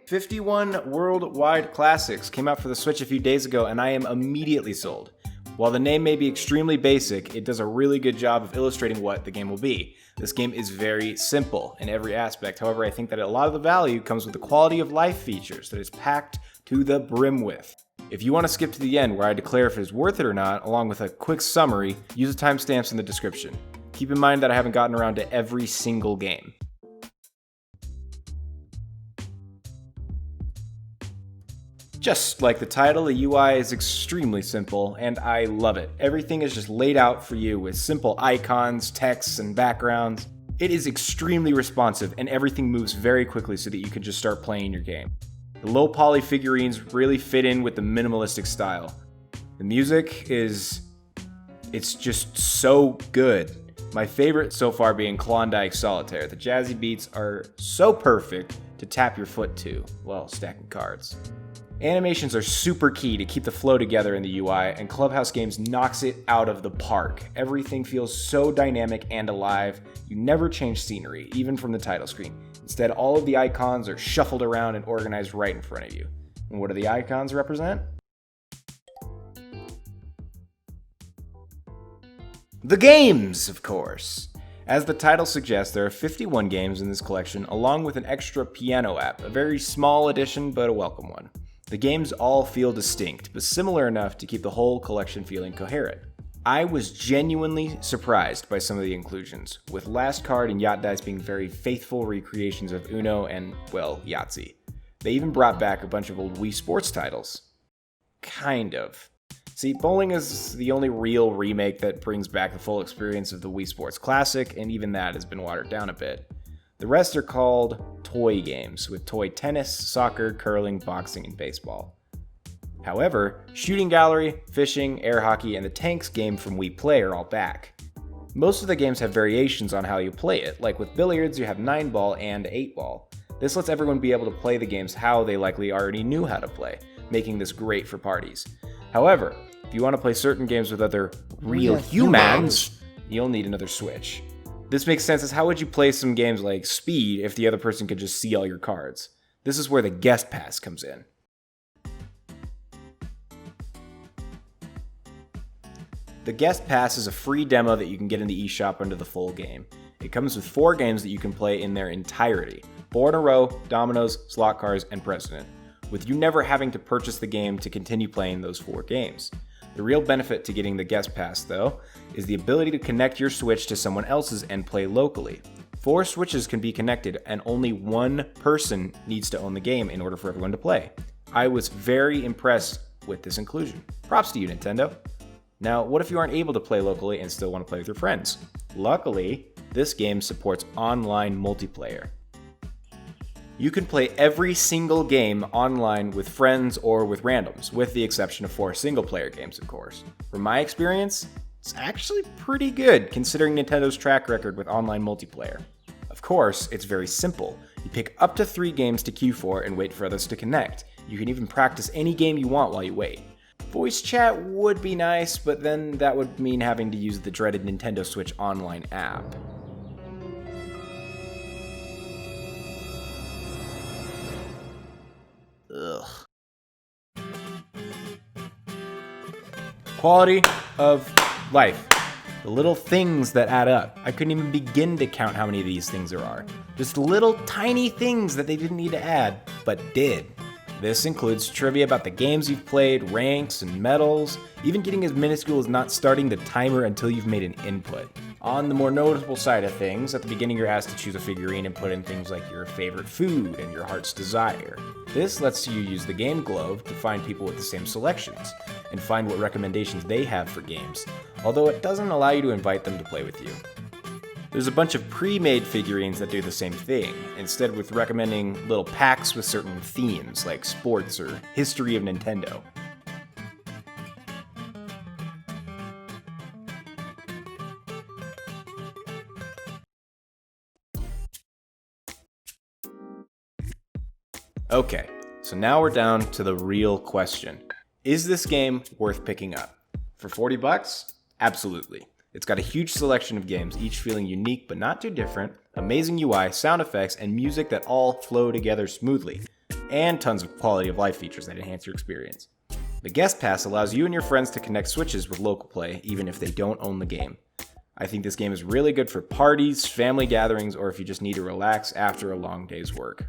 51 worldwide classics came out for the Switch a few days ago, and I am immediately sold. While the name may be extremely basic, it does a really good job of illustrating what the game will be. This game is very simple in every aspect. However, I think that a lot of the value comes with the quality of life features that is packed to the brim with. If you want to skip to the end where I declare if it is worth it or not, along with a quick summary, use the timestamps in the description. Keep in mind that I haven't gotten around to every single game. Just like the title, the UI is extremely simple, and I love it. Everything is just laid out for you with simple icons, texts, and backgrounds. It is extremely responsive, and everything moves very quickly so that you can just start playing your game. The low poly figurines really fit in with the minimalistic style. The music it's just so good. My favorite so far being Klondike Solitaire. The jazzy beats are so perfect to tap your foot to while stacking cards. Animations are super key to keep the flow together in the UI, and Clubhouse Games knocks it out of the park. Everything feels so dynamic and alive. You never change scenery, even from the title screen. Instead, all of the icons are shuffled around and organized right in front of you. And what do the icons represent? The games, of course. As the title suggests, there are 51 games in this collection, along with an extra piano app, a very small addition, but a welcome one. The games all feel distinct, but similar enough to keep the whole collection feeling coherent. I was genuinely surprised by some of the inclusions, with Last Card and Yacht Dice being very faithful recreations of Uno and, well, Yahtzee. They even brought back a bunch of old Wii Sports titles. Kind of. See, bowling is the only real remake that brings back the full experience of the Wii Sports Classic, and even that has been watered down a bit. The rest are called toy games, with toy tennis, soccer, curling, boxing, and baseball. However, Shooting Gallery, Fishing, Air Hockey, and the Tanks game from Wii Play are all back. Most of the games have variations on how you play it, like with billiards you have 9-ball and 8-ball. This lets everyone be able to play the games how they likely already knew how to play, making this great for parties. However, if you want to play certain games with other real humans, you'll need another Switch. This makes sense, as how would you play some games like Speed if the other person could just see all your cards? This is where the Guest Pass comes in. The Guest Pass is a free demo that you can get in the eShop under the full game. It comes with 4 games that you can play in their entirety: 4 in a row, Dominoes, Slot Cars, and President, with you never having to purchase the game to continue playing those 4 games. The real benefit to getting the Guest Pass, though, is the ability to connect your Switch to someone else's and play locally. 4 Switches can be connected, and only one person needs to own the game in order for everyone to play. I was very impressed with this inclusion. Props to you, Nintendo. Now, what if you aren't able to play locally and still want to play with your friends? Luckily, this game supports online multiplayer. You can play every single game online with friends or with randoms, with the exception of 4 single-player games, of course. From my experience, it's actually pretty good, considering Nintendo's track record with online multiplayer. Of course, it's very simple. You pick up to 3 games to queue for and wait for others to connect. You can even practice any game you want while you wait. Voice chat would be nice, but then that would mean having to use the dreaded Nintendo Switch Online app. Ugh. Quality of life. The little things that add up. I couldn't even begin to count how many of these things there are. Just little tiny things that they didn't need to add, but did. This includes trivia about the games you've played, ranks and medals, even getting as minuscule as not starting the timer until you've made an input. On the more noticeable side of things, at the beginning you're asked to choose a figurine and put in things like your favorite food and your heart's desire. This lets you use the Game Globe to find people with the same selections, and find what recommendations they have for games, although it doesn't allow you to invite them to play with you. There's a bunch of pre-made figurines that do the same thing, instead with recommending little packs with certain themes, like sports or history of Nintendo. Okay, so now we're down to the real question. Is this game worth picking up? For $40? Absolutely. It's got a huge selection of games, each feeling unique but not too different, amazing UI, sound effects, and music that all flow together smoothly. and tons of quality of life features that enhance your experience. The Guest Pass allows you and your friends to connect Switches with local play, even if they don't own the game. I think this game is really good for parties, family gatherings, or if you just need to relax after a long day's work.